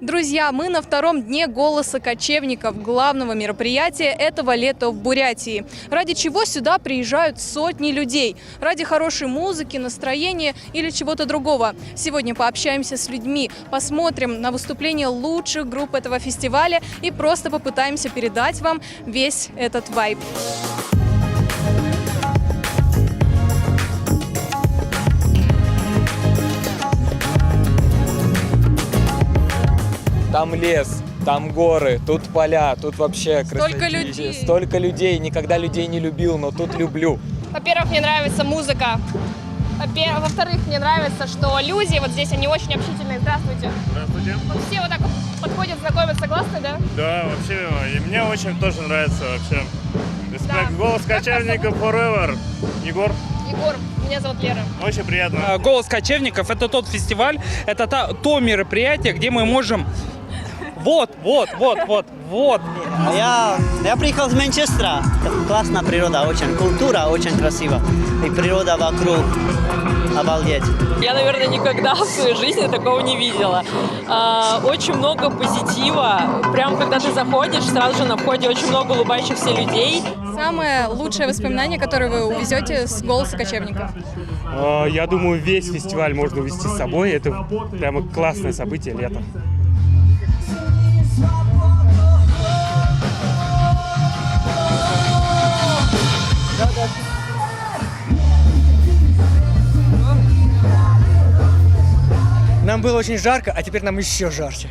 Друзья, мы на втором дне «Голоса кочевников», главного мероприятия этого лета в Бурятии. Ради чего сюда приезжают сотни людей? Ради хорошей музыки, настроения или чего-то другого? Сегодня пообщаемся с людьми, посмотрим на выступления лучших групп этого фестиваля и просто попытаемся передать вам весь этот вайб. Там лес, там горы, тут поля, тут вообще Столько красотища. людей. Столько людей. Никогда людей не любил, но тут люблю. Во-первых, мне нравится музыка. Во-вторых, мне нравится, что люди вот здесь, они очень общительные. Здравствуйте. Здравствуйте. Вот все вот так вот подходят, знакомятся, согласны, да? Да, вообще, и мне очень тоже нравится вообще. Респект. Да. Голос кочевников forever. Егор, Егор, меня зовут Лера. очень приятно. «Голос кочевников» — это тот фестиваль, это то мероприятие, где мы можем... Вот. Я приехал из Манчестера. Классная природа, очень культура, очень красиво. И природа вокруг. Обалдеть. Я, наверное, никогда в своей жизни такого не видела. Очень много позитива. Прям когда ты заходишь, сразу же на входе очень много улыбающихся людей. Самое лучшее воспоминание, которое вы увезете с «Голоса кочевников»? Я думаю, весь фестиваль можно увезти с собой. Это прямо классное событие лета. Нам было очень жарко, а теперь нам еще жарче.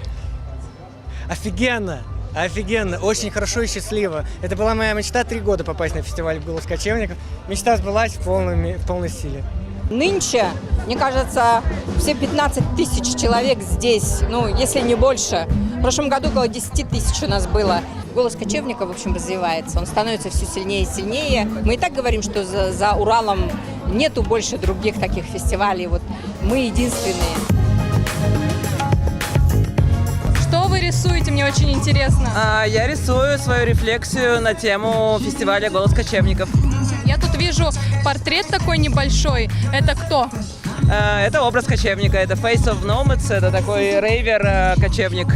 Офигенно! Офигенно! Очень хорошо и счастливо. Это была моя мечта 3 года попасть на фестиваль «Голос кочевников». Мечта сбылась в полной силе. Нынче, мне кажется, все 15 тысяч человек здесь, ну, если не больше. В прошлом году около 10 тысяч у нас было. «Голос кочевников», в общем, развивается. Он становится все сильнее и сильнее. Мы и так говорим, что за Уралом нету больше других таких фестивалей. Вот мы единственные. Что вы рисуете? Мне очень интересно. Я рисую свою рефлексию на тему фестиваля «Голос кочевников». Я тут вижу портрет такой небольшой. Это кто? Это образ кочевника, это Face of Nomads, это такой рейвер-кочевник.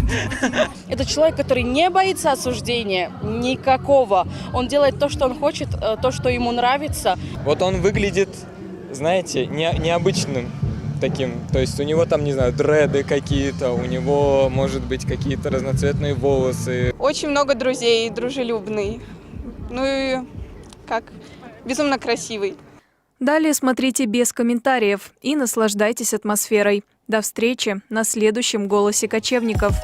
Это человек, который не боится осуждения никакого. Он делает то, что он хочет, то, что ему нравится. Вот он выглядит, знаете, необычным таким. То есть у него там, не знаю, дреды какие-то, у него, может быть, какие-то разноцветные волосы. Очень много друзей, дружелюбный. Ну и как, безумно красивый. Далее смотрите без комментариев и наслаждайтесь атмосферой. До встречи на следующем «Голосе кочевников».